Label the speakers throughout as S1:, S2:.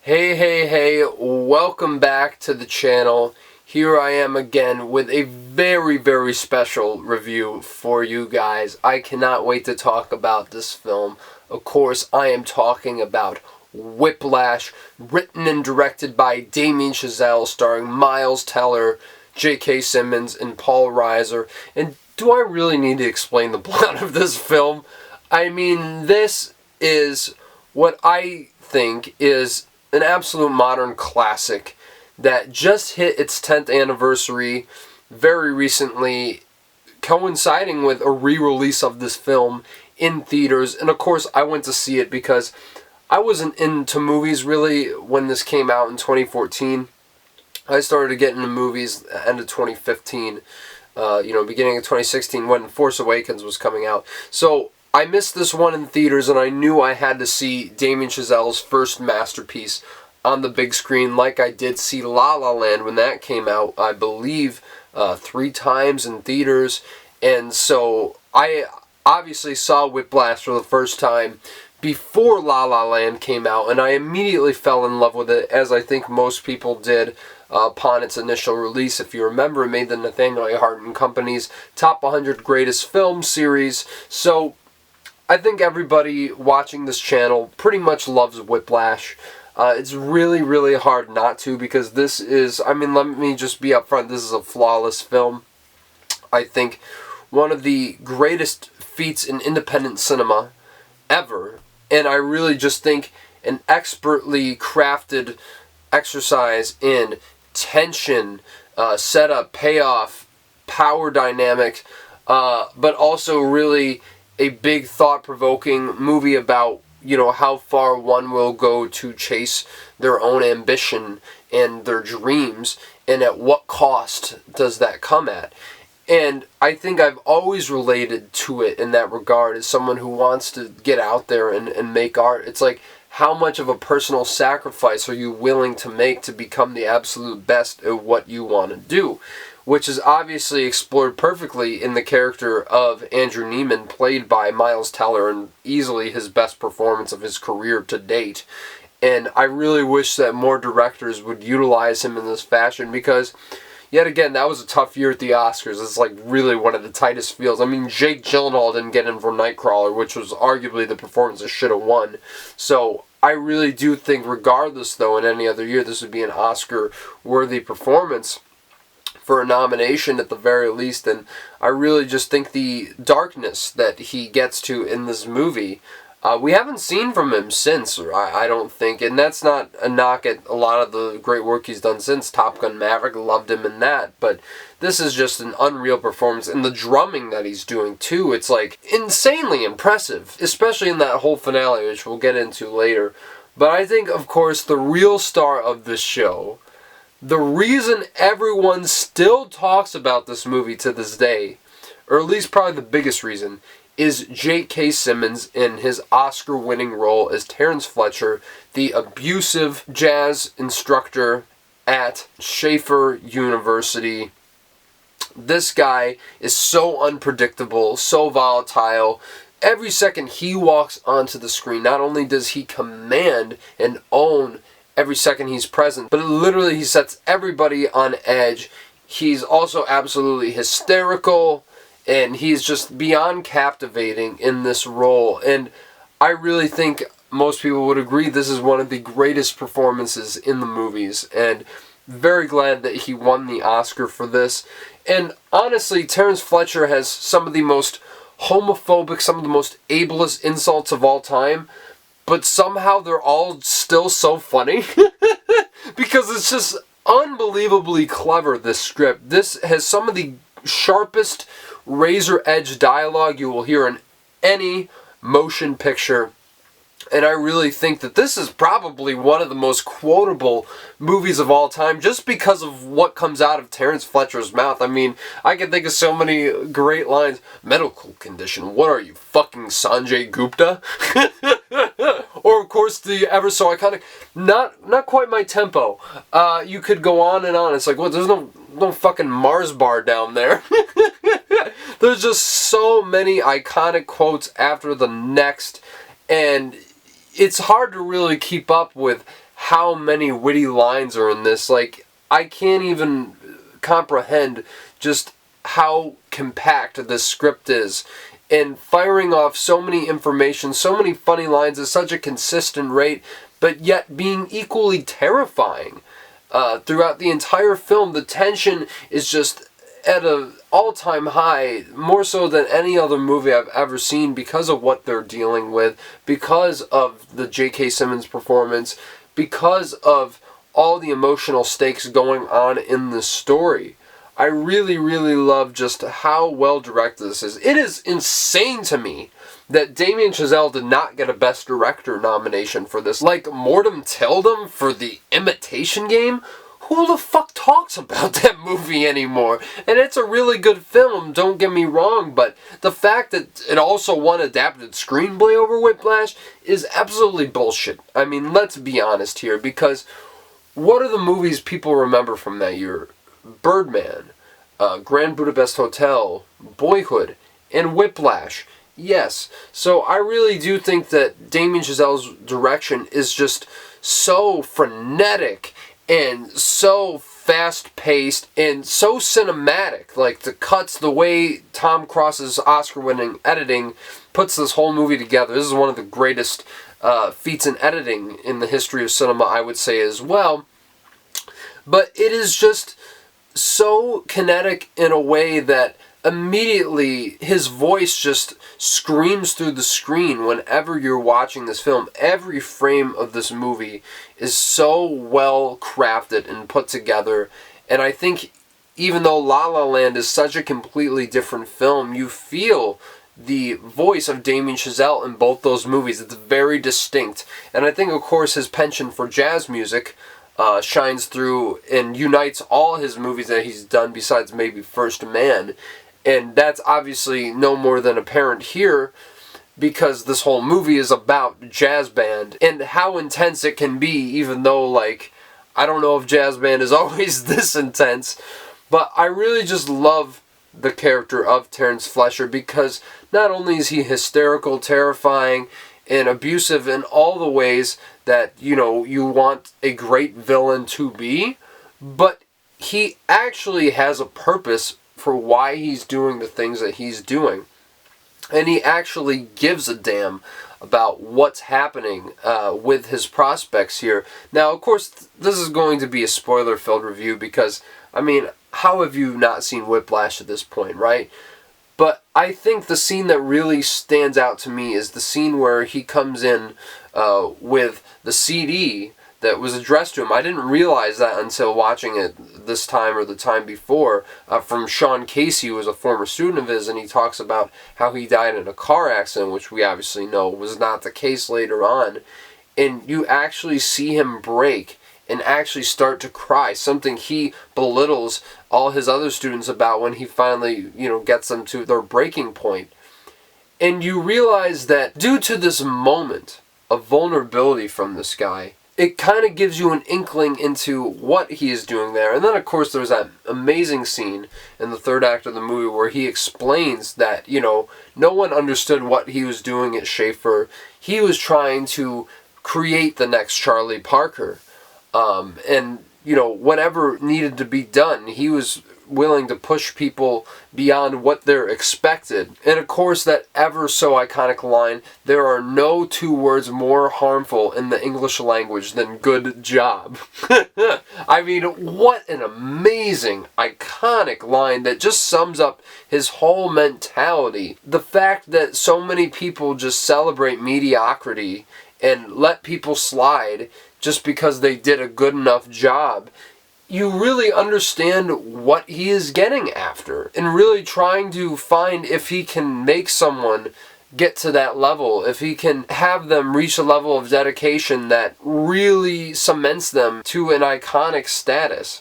S1: Hey, welcome back to the channel. Here I am again with a very special review for you guys. I cannot wait to talk about this film. Of course, I am talking about Whiplash, written and directed by Damien Chazelle, starring Miles Teller, J.K. Simmons, and Paul Reiser. And do I really need to explain the plot of this film? I mean, this is what I think is an absolute modern classic that just hit its 10th anniversary very recently, coinciding with a re-release of this film in theaters. And of course, I went to see it because I wasn't into movies really when this came out in 2014. I started to get into movies at the end of 2015, beginning of 2016 when Force Awakens was coming out. So I missed this one in theaters, and I knew I had to see Damien Chazelle's first masterpiece on the big screen, like I did see La La Land when that came out, I believe, 3 times in theaters. And so I obviously saw Whiplash for the first time before La La Land came out, and I immediately fell in love with it, as I think most people did upon its initial release. If you remember, it made the Nathaniel Ahart and Company's Top 100 Greatest Films series. So I think everybody watching this channel pretty much loves Whiplash. It's really hard not to, because this is, let me just be upfront, this is a flawless film. I think one of the greatest feats in independent cinema ever, and I really just think an expertly crafted exercise in tension, setup, payoff, power dynamic, but also really a big thought-provoking movie about, how far one will go to chase their own ambition and their dreams, and at what cost does that come at. And I think I've always related to it in that regard as someone who wants to get out there and make art. It's like, how much of a personal sacrifice are you willing to make to become the absolute best at what you want to do? Which is obviously explored perfectly in the character of Andrew Neiman, played by Miles Teller, and easily his best performance of his career to date. And I really wish that more directors would utilize him in this fashion, because yet again, that was a tough year at the Oscars. It's like really one of the tightest fields. I mean, Jake Gyllenhaal didn't get in for Nightcrawler, which was arguably the performance that should have won. So I really do think, regardless though, in any other year, this would be an Oscar-worthy performance for a nomination at the very least. And I really just think the darkness that he gets to in this movie, we haven't seen from him since, I don't think. And that's not a knock at a lot of the great work he's done since. Top Gun Maverick, loved him in that. But this is just an unreal performance. And the drumming that he's doing, too, it's like insanely impressive. Especially in that whole finale, which we'll get into later. But I think, of course, the real star of this show, the reason everyone still talks about this movie to this day, or at least probably the biggest reason, is J.K. Simmons in his Oscar-winning role as Terrence Fletcher, the abusive jazz instructor at Schaefer University. This guy is so unpredictable, so volatile. Every second he walks onto the screen, not only does he command and own every second he's present, but literally he sets everybody on edge. He's also absolutely hysterical, and he's just beyond captivating in this role. And I really think most people would agree this is one of the greatest performances in the movies, and very glad that he won the Oscar for this. And honestly, Terrence Fletcher has some of the most homophobic, some of the most ableist insults of all time, but somehow they're all still so funny because it's just unbelievably clever, this script. This has some of the sharpest razor-edge dialogue you will hear in any motion picture. And I really think that this is probably one of the most quotable movies of all time, just because of what comes out of Terrence Fletcher's mouth. I mean, I can think of so many great lines. Medical condition, what are you, fucking Sanjay Gupta? Or, of course, the ever so iconic, not quite my tempo. You could go on and on. It's like, well, there's no fucking Mars bar down there. There's just so many iconic quotes after the next, and it's hard to really keep up with how many witty lines are in this. Like, I can't even comprehend just how compact this script is, and firing off so many information, so many funny lines at such a consistent rate, but yet being equally terrifying. Throughout the entire film, the tension is just at an all-time high, more so than any other movie I've ever seen, because of what they're dealing with, because of the J.K. Simmons performance, because of all the emotional stakes going on in the story. I really, really love just how well directed this is. It is insane to me that Damien Chazelle did not get a Best Director nomination for this. Like Mortem Tildum for The Imitation Game? Who the fuck talks about that movie anymore? And it's a really good film, don't get me wrong, but the fact that it also won Adapted Screenplay over Whiplash is absolutely bullshit. I mean, let's be honest here, because what are the movies people remember from that year? Birdman, Grand Budapest Hotel, Boyhood, and Whiplash. Yes, so I really do think that Damien Chazelle's direction is just so frenetic and so fast-paced and so cinematic. Like, the cuts, the way Tom Cross's Oscar-winning editing puts this whole movie together. This is one of the greatest feats in editing in the history of cinema, I would say, as well. But it is just so kinetic in a way that immediately his voice just screams through the screen whenever you're watching this film. Every frame of this movie is so well crafted and put together, and I think even though La La Land is such a completely different film, you feel the voice of Damien Chazelle in both those movies. It's very distinct, and I think, of course, his penchant for jazz music shines through and unites all his movies that he's done besides maybe First Man. And that's obviously no more than apparent here, because this whole movie is about jazz band and how intense it can be, even though, like, I don't know if jazz band is always this intense. But I really just love the character of Terrence Flesher, because not only is he hysterical, terrifying, and abusive in all the ways that, you know, you want a great villain to be, but he actually has a purpose for why he's doing the things that he's doing. And he actually gives a damn about what's happening with his prospects here. Now, of course, this is going to be a spoiler-filled review because, I mean, how have you not seen Whiplash at this point, right? But I think the scene that really stands out to me is the scene where he comes in with the CD that was addressed to him. I didn't realize that until watching it this time or the time before, from Sean Casey, who was a former student of his, and he talks about how he died in a car accident, which we obviously know was not the case later on. And you actually see him break and actually start to cry, something he belittles all his other students about when he finally, you know, gets them to their breaking point. And you realize that due to this moment of vulnerability from this guy, it kind of gives you an inkling into what he is doing there. And then, of course, there's that amazing scene in the third act of the movie where he explains that, you know, no one understood what he was doing at Schaefer. He was trying to create the next Charlie Parker. And, you know, whatever needed to be done, he was willing to push people beyond what they're expected. And of course, that ever so iconic line, there are no two words more harmful in the English language than good job. I mean, what an amazing, iconic line that just sums up his whole mentality. The fact that so many people just celebrate mediocrity and let people slide just because they did a good enough job. You really understand what he is getting after and really trying to find if he can make someone get to that level, if he can have them reach a level of dedication that really cements them to an iconic status.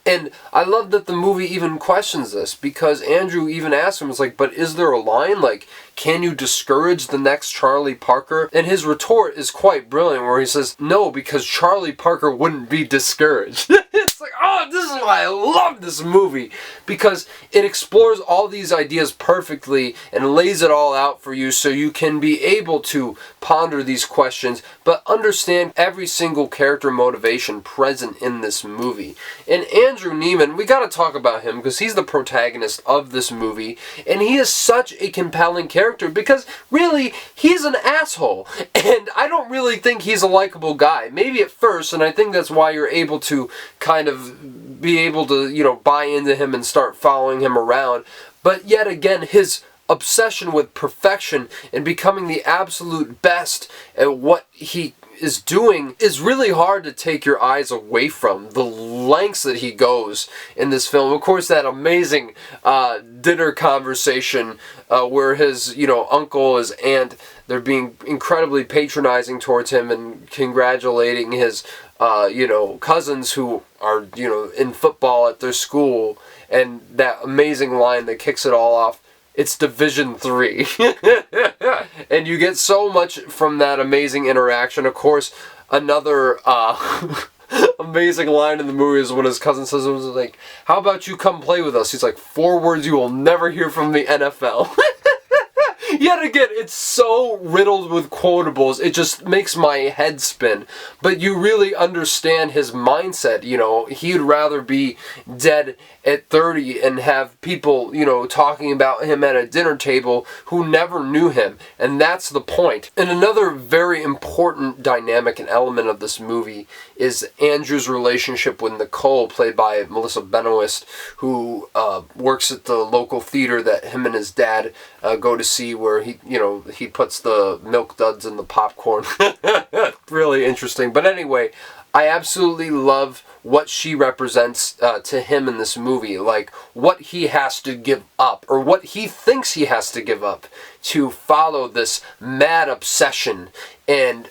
S1: And I love that the movie even questions this, because Andrew even asks him, it's like, but is there a line? Like, can you discourage the next Charlie Parker? And his retort is quite brilliant, where he says, no, because Charlie Parker wouldn't be discouraged. It's like, oh, this is why I love this movie, because it explores all these ideas perfectly and lays it all out for you so you can be able to ponder these questions, but understand every single character motivation present in this movie. And Andrew Neiman, we gotta talk about him because he's the protagonist of this movie, and he is such a compelling character because really, he's an asshole, and I don't really think he's a likable guy. Maybe at first, and I think that's why you're able to kind of be able to, you know, buy into him and start following him around. But yet again, his obsession with perfection and becoming the absolute best at what he is doing is really hard to take your eyes away from. The lengths that he goes in this film. Of course, that amazing dinner conversation where his, you know, uncle, his aunt, they're being incredibly patronizing towards him and congratulating his, you know, cousins who are, you know, in football at their school, and that amazing line that kicks it all off. It's Division 3. And you get so much from that amazing interaction. Of course, another amazing line in the movie is when his cousin says, like, how about you come play with us? He's like, 4 words you will never hear from the NFL. Yet again, it's so riddled with quotables, it just makes my head spin. But you really understand his mindset, you know, he'd rather be dead at 30 and have people, you know, talking about him at a dinner table who never knew him. And that's the point. And another very important dynamic and element of this movie is Andrew's relationship with Nicole, played by Melissa Benoist, who works at the local theater that him and his dad go to see, where he, you know, he puts the milk duds in the popcorn. Really interesting. But anyway, I absolutely love what she represents to him in this movie. Like, what he has to give up, or what he thinks he has to give up to follow this mad obsession. And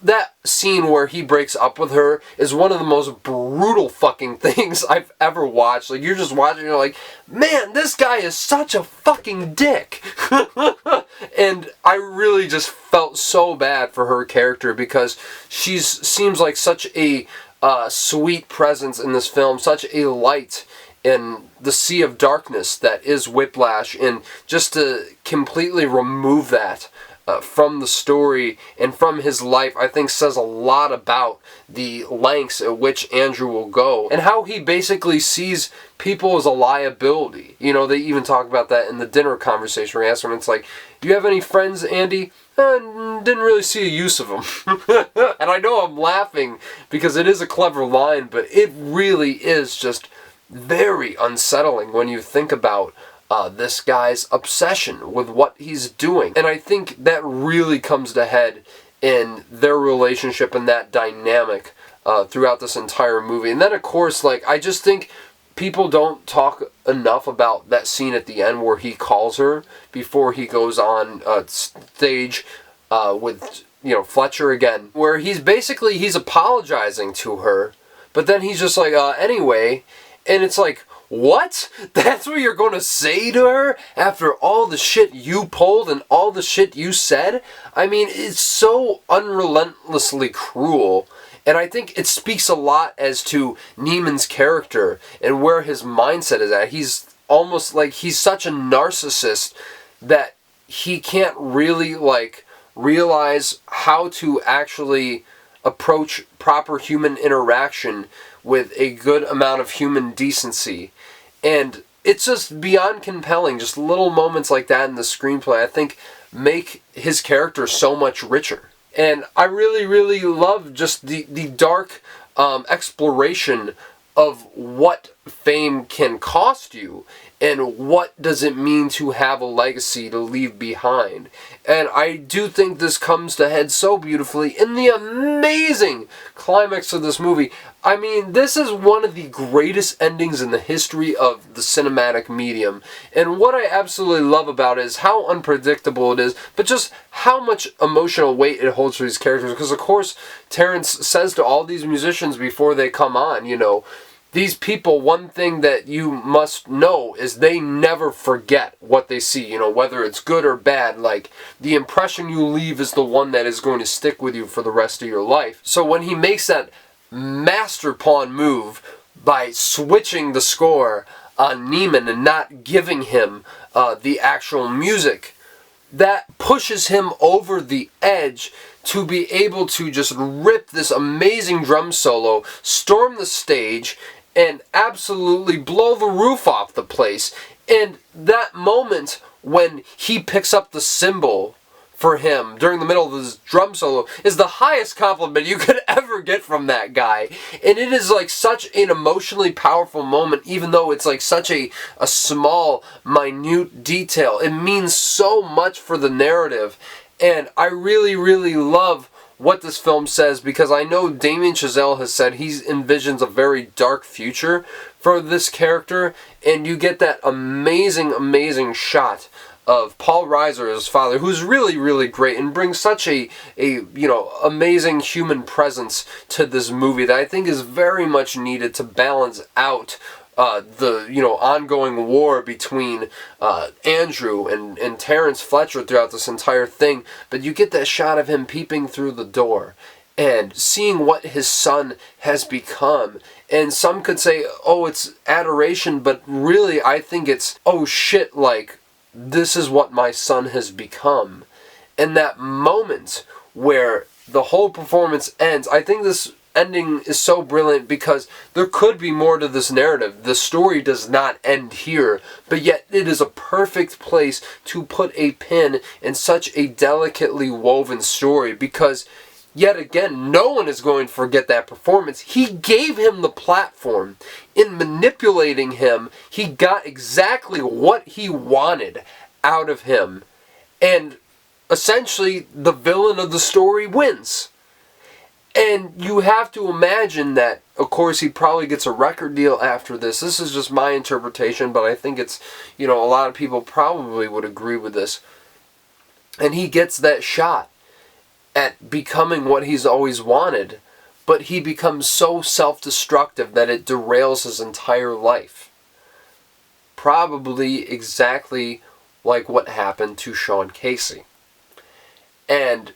S1: that scene where he breaks up with her is one of the most brutal fucking things I've ever watched. Like, you're just watching, you're like, man, this guy is such a fucking dick. And I really just felt so bad for her character, because she seems like such a sweet presence in this film, such a light in the sea of darkness that is Whiplash, and just to completely remove that from the story and from his life, I think says a lot about the lengths at which Andrew will go, and how he basically sees people as a liability. You know, they even talk about that in the dinner conversation where he asks him, it's like, do you have any friends, Andy? Didn't really see a use of them. And I know I'm laughing because it is a clever line, but it really is just very unsettling when you think about this guy's obsession with what he's doing. And I think that really comes to head in their relationship and that dynamic throughout this entire movie. And then, of course, like, I just think people don't talk enough about that scene at the end where he calls her before he goes on stage with, you know, Fletcher again, where he's apologizing to her, but then he's just like, anyway, and it's like, what? That's what you're going to say to her after all the shit you pulled and all the shit you said? I mean, it's so unrelentlessly cruel. And I think it speaks a lot as to Neiman's character and where his mindset is at. He's almost like, he's such a narcissist that he can't really, like, realize how to actually approach proper human interaction with a good amount of human decency. And it's just beyond compelling. Just little moments like that in the screenplay, I think, make his character so much richer. And I really, really love just the dark exploration of what fame can cost you, and what does it mean to have a legacy to leave behind. And I do think this comes to head so beautifully in the amazing climax of this movie. I mean, this is one of the greatest endings in the history of the cinematic medium. And what I absolutely love about it is how unpredictable it is, but just how much emotional weight it holds for these characters. Because, of course, Terrence says to all these musicians before they come on, you know, these people, one thing that you must know is they never forget what they see, you know, whether it's good or bad. Like, the impression you leave is the one that is going to stick with you for the rest of your life. So when he makes that master pawn move by switching the score on Neiman and not giving him the actual music, that pushes him over the edge to be able to just rip this amazing drum solo, storm the stage, and absolutely blow the roof off the place. And that moment when he picks up the cymbal for him during the middle of his drum solo is the highest compliment you could ever get from that guy. And it is like such an emotionally powerful moment, even though it's like such a small, minute detail. It means so much for the narrative. And I really, really love what this film says, because I know Damien Chazelle has said he envisions a very dark future for this character, and you get that amazing, amazing shot of Paul Reiser, his father, who's really, really great and brings such a amazing human presence to this movie that I think is very much needed to balance out the ongoing war between Andrew and Terrence Fletcher throughout this entire thing. But you get that shot of him peeping through the door and seeing what his son has become. And some could say, oh, it's adoration, but really I think it's, oh shit, like, this is what my son has become. And that moment where the whole performance ends, I think this ending is so brilliant because there could be more to this narrative. The story does not end here, but yet it is a perfect place to put a pin in such a delicately woven story, because yet again, no one is going to forget that performance. He gave him the platform. In manipulating him, he got exactly what he wanted out of him. And essentially, the villain of the story wins. And you have to imagine that, of course, he probably gets a record deal after this. This is just my interpretation, but I think it's, a lot of people probably would agree with this. And he gets that shot at becoming what he's always wanted, but he becomes so self-destructive that it derails his entire life. Probably exactly like what happened to Sean Casey. And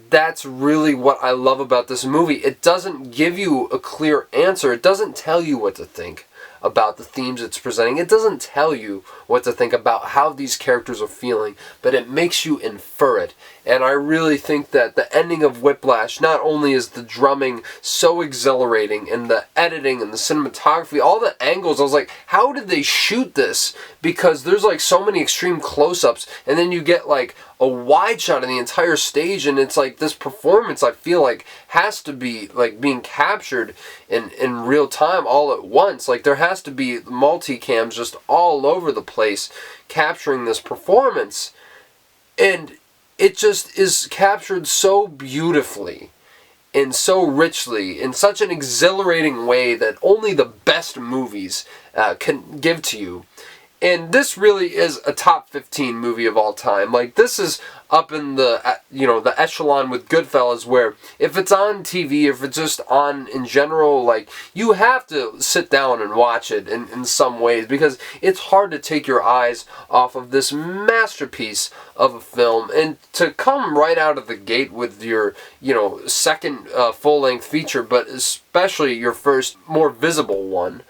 S1: that's really what I love about this movie. It doesn't give you a clear answer. It doesn't tell you what to think about the themes it's presenting. It doesn't tell you what to think about how these characters are feeling, but it makes you infer it. And I really think that the ending of Whiplash, not only is the drumming so exhilarating, and the editing and the cinematography, all the angles, I was like, how did they shoot this? Because there's like so many extreme close-ups, and then you get like a wide shot of the entire stage, and it's like this performance I feel like has to be like being captured in real time all at once. Like there has to be multicams just all over the place capturing this performance, and it just is captured so beautifully and so richly in such an exhilarating way that only the best movies can give to you. And this really is a top 15 movie of all time. Like, this is up in the, the echelon with Goodfellas, where if it's on TV, if it's just on in general, like, you have to sit down and watch it in some ways, because it's hard to take your eyes off of this masterpiece of a film. And to come right out of the gate with your, second full-length feature, but especially your first more visible one,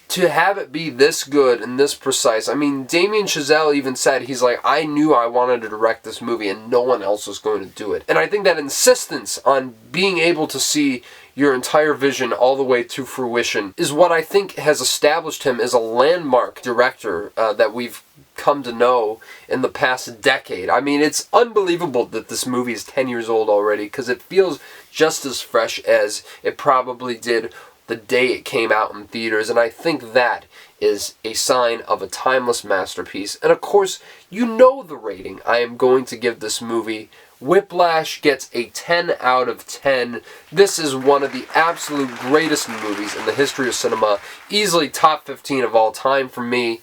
S1: to have it be this good and this precise. I mean, Damien Chazelle even said, he's like, I knew I wanted to direct this movie and no one else was going to do it. And I think that insistence on being able to see your entire vision all the way to fruition is what I think has established him as a landmark director that we've come to know in the past decade. I mean, it's unbelievable that this movie is 10 years old already, because it feels just as fresh as it probably did the day it came out in theaters, and I think that is a sign of a timeless masterpiece. And of course, you know the rating I am going to give this movie. Whiplash gets a 10 out of 10. This is one of the absolute greatest movies in the history of cinema. Easily top 15 of all time for me.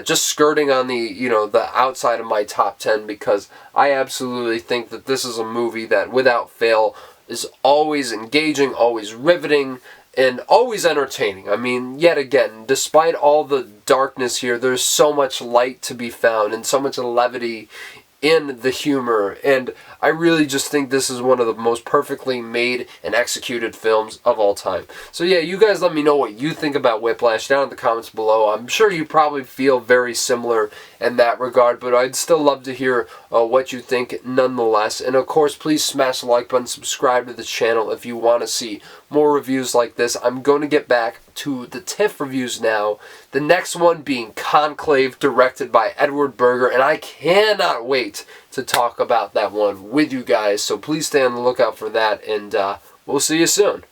S1: Just skirting on the, the outside of my top 10, because I absolutely think that this is a movie that, without fail, is always engaging, always riveting, and always entertaining. I mean, yet again, despite all the darkness here, there's so much light to be found and so much levity in the humor, and I really just think this is one of the most perfectly made and executed films of all time. So yeah, you guys let me know what you think about Whiplash down in the comments below. I'm sure you probably feel very similar in that regard, but I'd still love to hear what you think nonetheless. And of course, please smash the like button, subscribe to the channel if you want to see more reviews like this. I'm going to get back to the TIFF reviews now. The next one being Conclave, directed by Edward Berger, and I cannot wait to talk about that one with you guys. So please stay on the lookout for that, and we'll see you soon.